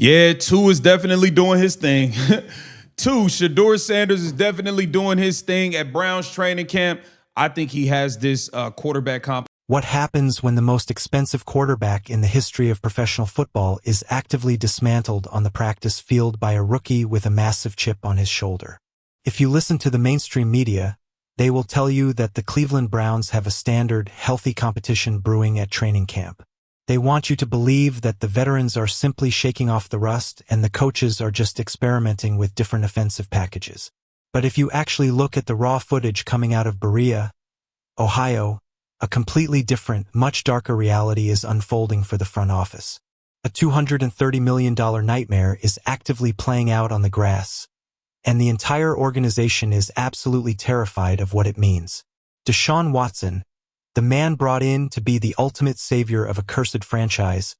Yeah, two is definitely doing his thing. Two, Shedeur Sanders is definitely doing his thing at Browns training camp. I think he has this quarterback comp. What happens when the most expensive quarterback in the history of professional football is actively dismantled on the practice field by a rookie with a massive chip on his shoulder? If you listen to the mainstream media, they will tell you that the Cleveland Browns have a standard, healthy competition brewing at training camp. They want you to believe that the veterans are simply shaking off the rust and the coaches are just experimenting with different offensive packages. But if you actually look at the raw footage coming out of Berea, Ohio, a completely different, much darker reality is unfolding for the front office. A $230 million nightmare is actively playing out on the grass, and the entire organization is absolutely terrified of what it means. Deshaun Watson, the man brought in to be the ultimate savior of a cursed franchise,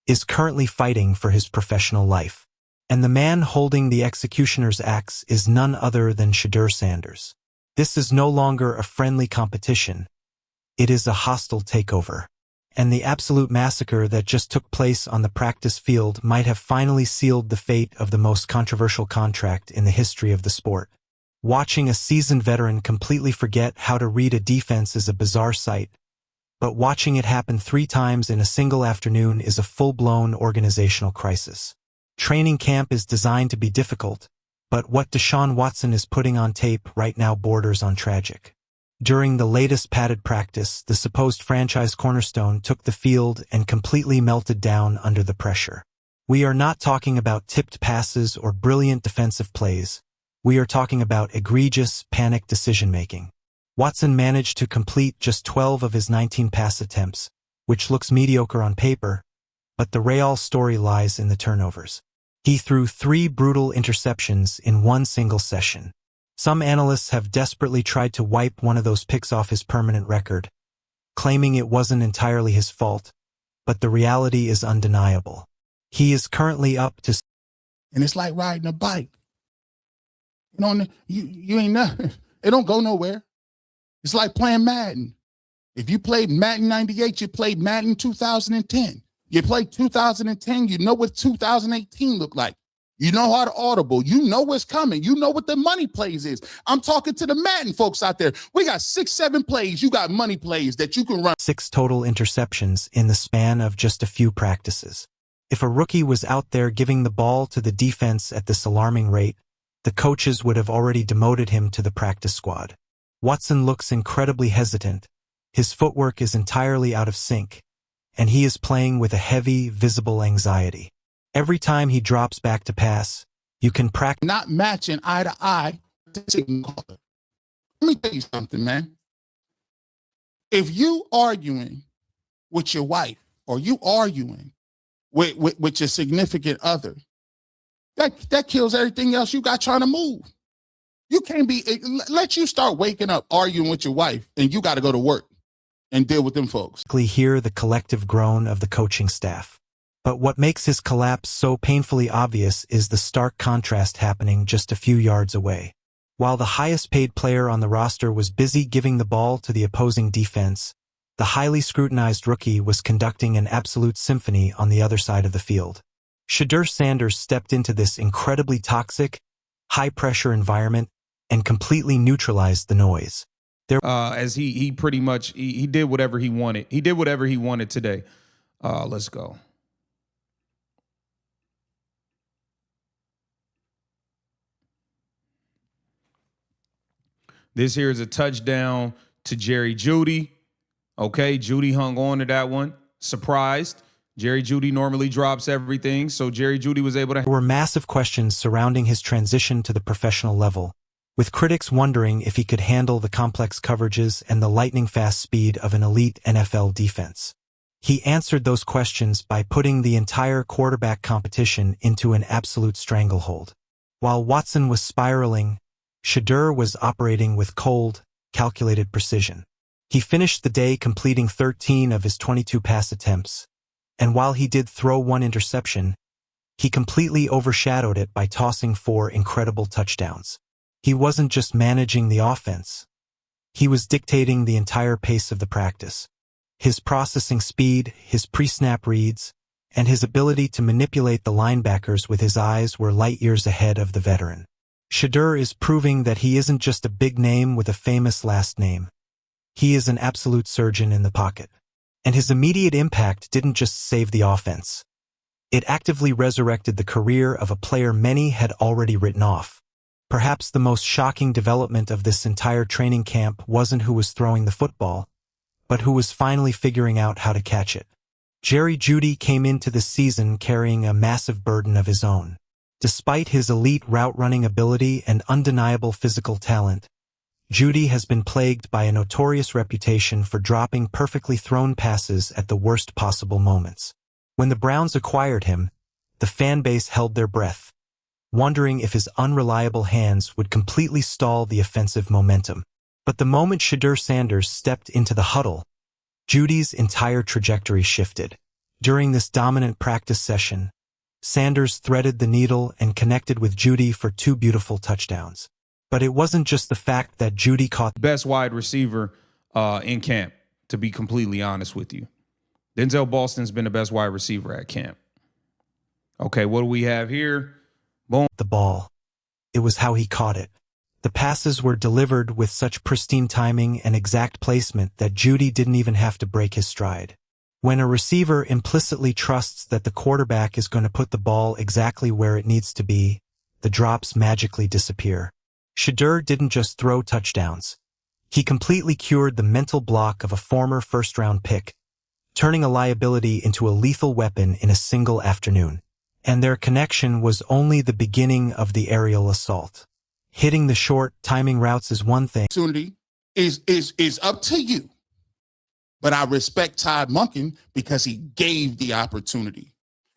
is currently fighting for his professional life. And the man holding the executioner's axe is none other than Shedeur Sanders. This is no longer a friendly competition. It is a hostile takeover. And the absolute massacre that just took place on the practice field might have finally sealed the fate of the most controversial contract in the history of the sport. Watching a seasoned veteran completely forget how to read a defense is a bizarre sight, but watching it happen 3 times in a single afternoon is a full-blown organizational crisis. Training camp is designed to be difficult, but what Deshaun Watson is putting on tape right now borders on tragic. During the latest padded practice, the supposed franchise cornerstone took the field and completely melted down under the pressure. We are not talking about tipped passes or brilliant defensive plays. We are talking about egregious, panicked decision-making. Watson managed to complete just 12 of his 19 pass attempts, which looks mediocre on paper, but the real story lies in the turnovers. He threw 3 brutal interceptions in one single session. Some analysts have desperately tried to wipe one of those picks off his permanent record, claiming it wasn't entirely his fault, but the reality is undeniable. He is currently up to... And it's like riding a bike. You ain't nothing. It don't go nowhere. It's like playing Madden. If you played Madden 98, you played Madden 2010. You played 2010, you know what 2018 looked like. You know how to audible. You know what's coming. You know what the money plays is. I'm talking to the Madden folks out there. We got 6, 7 plays. You got money plays that you can run. 6 total interceptions in the span of just a few practices. If a rookie was out there giving the ball to the defense at this alarming rate, the coaches would have already demoted him to the practice squad. Watson looks incredibly hesitant. His footwork is entirely out of sync, and he is playing with a heavy, visible anxiety. Every time he drops back to pass, you can practice not matching eye to eye. Let me tell you something, man. If you arguing with your wife or you arguing with your significant other, that kills everything else you got trying to move. You can't be, let you start waking up arguing with your wife and you got to go to work and deal with them folks. Hear the collective groan of the coaching staff. But what makes his collapse so painfully obvious is the stark contrast happening just a few yards away. While the highest paid player on the roster was busy giving the ball to the opposing defense, the highly scrutinized rookie was conducting an absolute symphony on the other side of the field. Shedeur Sanders stepped into this incredibly toxic, high-pressure environment and completely neutralized the noise. As he pretty much he did whatever he wanted. He did whatever he wanted today. Let's go. This here is a touchdown to Jerry Jeudy. Okay, Jeudy hung on to that one. Surprised. Jerry Jeudy normally drops everything, so Jerry Jeudy was able to... There were massive questions surrounding his transition to the professional level, with critics wondering if he could handle the complex coverages and the lightning-fast speed of an elite NFL defense. He answered those questions by putting the entire quarterback competition into an absolute stranglehold. While Watson was spiraling, Shedeur was operating with cold, calculated precision. He finished the day completing 13 of his 22 pass attempts, and while he did throw 1 interception, he completely overshadowed it by tossing 4 incredible touchdowns. He wasn't just managing the offense. He was dictating the entire pace of the practice. His processing speed, his pre-snap reads, and his ability to manipulate the linebackers with his eyes were light years ahead of the veteran. Shedeur is proving that he isn't just a big name with a famous last name. He is an absolute surgeon in the pocket. And his immediate impact didn't just save the offense. It actively resurrected the career of a player many had already written off. Perhaps the most shocking development of this entire training camp wasn't who was throwing the football, but who was finally figuring out how to catch it. Jerry Jeudy came into the season carrying a massive burden of his own. Despite his elite route-running ability and undeniable physical talent, Jeudy has been plagued by a notorious reputation for dropping perfectly thrown passes at the worst possible moments. When the Browns acquired him, the fan base held their breath, wondering if his unreliable hands would completely stall the offensive momentum. But the moment Shedeur Sanders stepped into the huddle, Jeudy's entire trajectory shifted. During this dominant practice session, Sanders threaded the needle and connected with Jeudy for 2 beautiful touchdowns. But it wasn't just the fact that Jeudy caught the best wide receiver in camp, to be completely honest with you. Denzel Boston's been the best wide receiver at camp. Okay, what do we have here? Boom. The ball. It was how he caught it. The passes were delivered with such pristine timing and exact placement that Jeudy didn't even have to break his stride. When a receiver implicitly trusts that the quarterback is going to put the ball exactly where it needs to be, the drops magically disappear. Shedeur didn't just throw touchdowns. He completely cured the mental block of a former first-round pick, turning a liability into a lethal weapon in a single afternoon. And their connection was only the beginning of the aerial assault. Hitting the short, timing routes is one thing. Opportunity is up to you. But I respect Todd Monken because he gave the opportunity.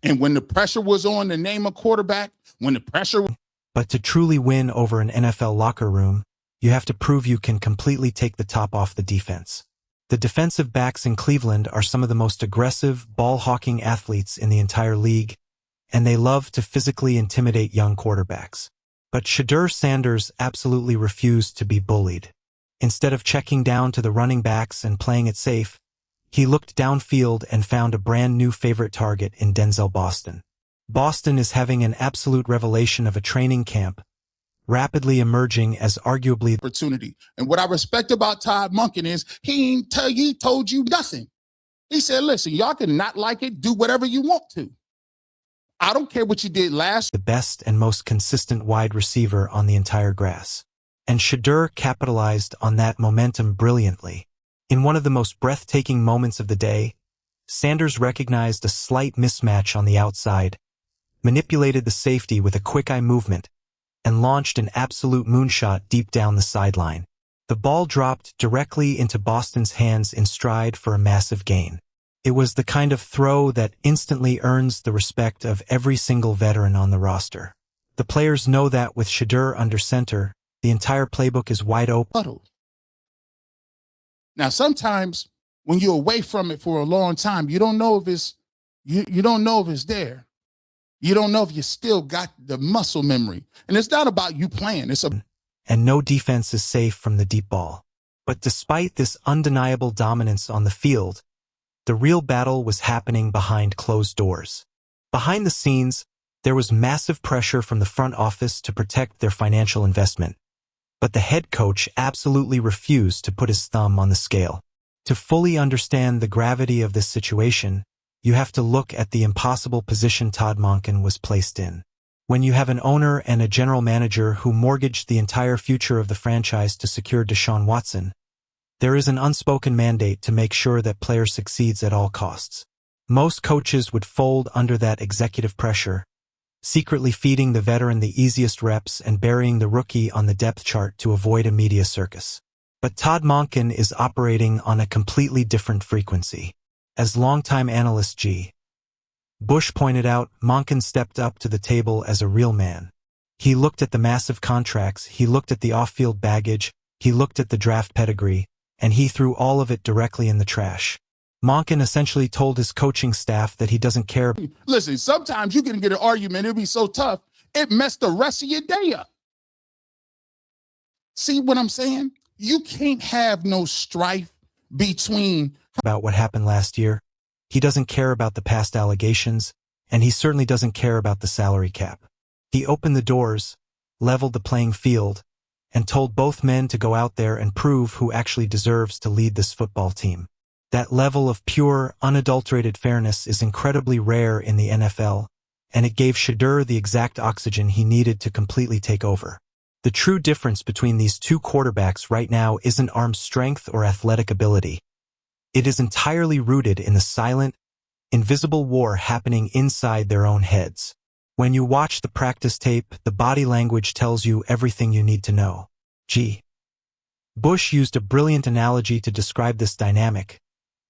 And when the pressure was on to name a quarterback, when the pressure... But to truly win over an NFL locker room, you have to prove you can completely take the top off the defense. The defensive backs in Cleveland are some of the most aggressive, ball-hawking athletes in the entire league, and they love to physically intimidate young quarterbacks. But Shedeur Sanders absolutely refused to be bullied. Instead of checking down to the running backs and playing it safe, he looked downfield and found a brand new favorite target in Denzel Boston. Boston is having an absolute revelation of a training camp, rapidly emerging as arguably the opportunity. And what I respect about Todd Monken is he told you nothing. He said, listen, y'all can not like it, do whatever you want to. I don't care what you did last. The best and most consistent wide receiver on the entire grass. And Shedeur capitalized on that momentum brilliantly. In one of the most breathtaking moments of the day, Sanders recognized a slight mismatch on the outside, manipulated the safety with a quick-eye movement, and launched an absolute moonshot deep down the sideline. The ball dropped directly into Boston's hands in stride for a massive gain. It was the kind of throw that instantly earns the respect of every single veteran on the roster. The players know that with Shedeur under center, the entire playbook is wide open. Now, sometimes when you're away from it for a long time, you don't know if it's you don't know if it's there. You don't know if you still got the muscle memory. And it's not about you playing. And no defense is safe from the deep ball. But despite this undeniable dominance on the field, the real battle was happening behind closed doors. Behind the scenes, there was massive pressure from the front office to protect their financial investment. But the head coach absolutely refused to put his thumb on the scale. To fully understand the gravity of this situation, you have to look at the impossible position Todd Monken was placed in. When you have an owner and a general manager who mortgaged the entire future of the franchise to secure Deshaun Watson, there is an unspoken mandate to make sure that player succeeds at all costs. Most coaches would fold under that executive pressure, secretly feeding the veteran the easiest reps and burying the rookie on the depth chart to avoid a media circus. But Todd Monken is operating on a completely different frequency. As longtime analyst G. Bush pointed out, Monken stepped up to the table as a real man. He looked at the massive contracts, he looked at the off-field baggage, he looked at the draft pedigree, and he threw all of it directly in the trash. Monken essentially told his coaching staff that he doesn't care. Listen, sometimes you can get an argument, it'll be so tough, it messed the rest of your day up. See what I'm saying? You can't have no strife between about what happened last year. He doesn't care about the past allegations, and he certainly doesn't care about the salary cap. He opened the doors, leveled the playing field, and told both men to go out there and prove who actually deserves to lead this football team. That level of pure, unadulterated fairness is incredibly rare in the NFL, and it gave Shedeur the exact oxygen he needed to completely take over. The true difference between these two quarterbacks right now isn't arm strength or athletic ability. It is entirely rooted in the silent, invisible war happening inside their own heads. When you watch the practice tape, the body language tells you everything you need to know. Bush used a brilliant analogy to describe this dynamic,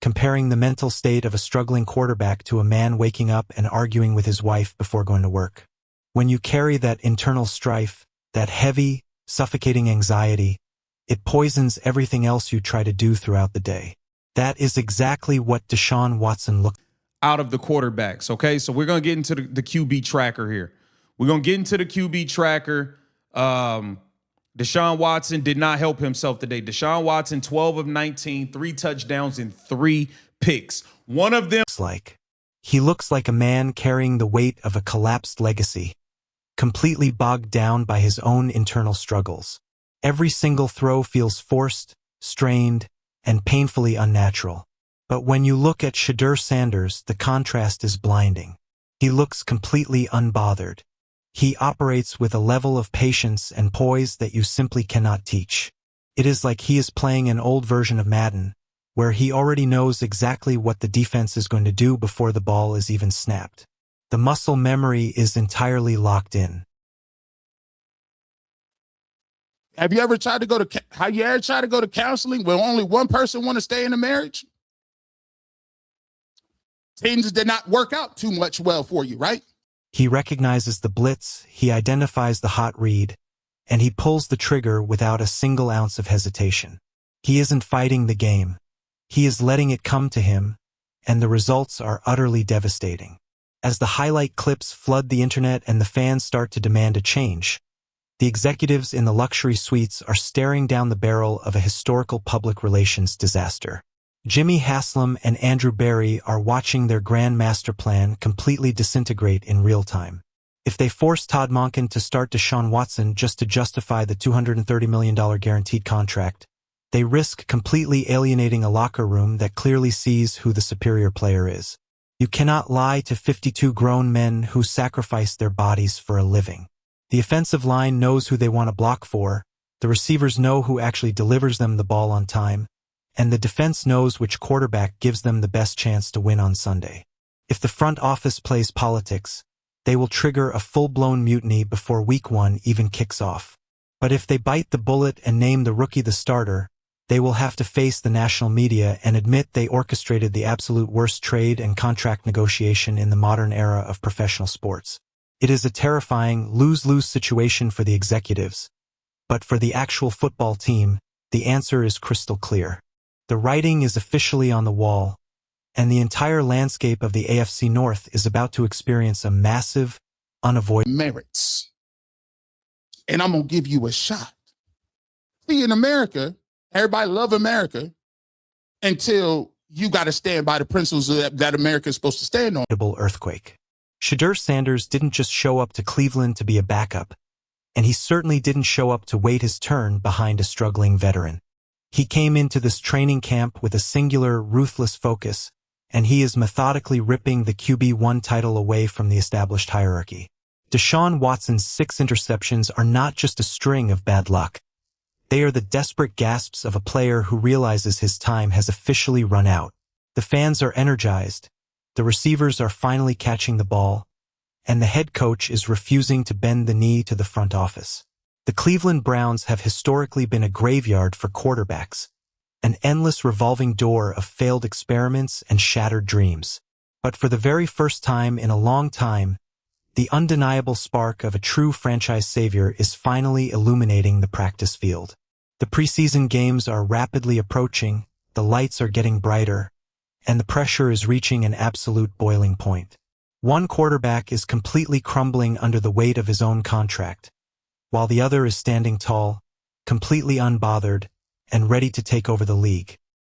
comparing the mental state of a struggling quarterback to a man waking up and arguing with his wife before going to work. When you carry that internal strife, that heavy, suffocating anxiety, it poisons everything else you try to do throughout the day. That is exactly what Deshaun Watson looked out of the quarterbacks, okay? So we're going to get into the QB tracker here. We're going to get into the QB tracker. Deshaun Watson did not help himself today. Deshaun Watson, 12 of 19, 3 touchdowns and 3 picks. One of them like. He looks like a man carrying the weight of a collapsed legacy, completely bogged down by his own internal struggles. Every single throw feels forced, strained, and painfully unnatural. But when you look at Shedeur Sanders, the contrast is blinding. He looks completely unbothered. He operates with a level of patience and poise that you simply cannot teach. It is like he is playing an old version of Madden, where he already knows exactly what the defense is going to do before the ball is even snapped. The muscle memory is entirely locked in. Have you ever tried to go to counseling where only one person want to stay in a marriage? Things did not work out too much well for you, right? He recognizes the blitz, he identifies the hot read, and he pulls the trigger without a single ounce of hesitation. He isn't fighting the game. He is letting it come to him, and the results are utterly devastating. As the highlight clips flood the internet and the fans start to demand a change, the executives in the luxury suites are staring down the barrel of a historical public relations disaster. Jimmy Haslam and Andrew Berry are watching their grand master plan completely disintegrate in real time. If they force Todd Monken to start Deshaun Watson just to justify the $230 million guaranteed contract, they risk completely alienating a locker room that clearly sees who the superior player is. You cannot lie to 52 grown men who sacrifice their bodies for a living. The offensive line knows who they want to block for, the receivers know who actually delivers them the ball on time, and the defense knows which quarterback gives them the best chance to win on Sunday. If the front office plays politics, they will trigger a full-blown mutiny before Week 1 even kicks off. But if they bite the bullet and name the rookie the starter, they will have to face the national media and admit they orchestrated the absolute worst trade and contract negotiation in the modern era of professional sports. It is a terrifying lose-lose situation for the executives, but for the actual football team, the answer is crystal clear. The writing is officially on the wall, and the entire landscape of the AFC North is about to experience a massive, unavoidable merits. And I'm going to give you a shot. See, in America, everybody love America until you got to stand by the principles that America is supposed to stand on. Earthquake. Shedeur Sanders didn't just show up to Cleveland to be a backup, and he certainly didn't show up to wait his turn behind a struggling veteran. He came into this training camp with a singular, ruthless focus, and he is methodically ripping the QB1 title away from the established hierarchy. Deshaun Watson's 6 interceptions are not just a string of bad luck. They are the desperate gasps of a player who realizes his time has officially run out. The fans are energized, the receivers are finally catching the ball, and the head coach is refusing to bend the knee to the front office. The Cleveland Browns have historically been a graveyard for quarterbacks, an endless revolving door of failed experiments and shattered dreams. But for the very first time in a long time, the undeniable spark of a true franchise savior is finally illuminating the practice field. The preseason games are rapidly approaching, the lights are getting brighter, and the pressure is reaching an absolute boiling point. One quarterback is completely crumbling under the weight of his own contract, while the other is standing tall, completely unbothered, and ready to take over the league.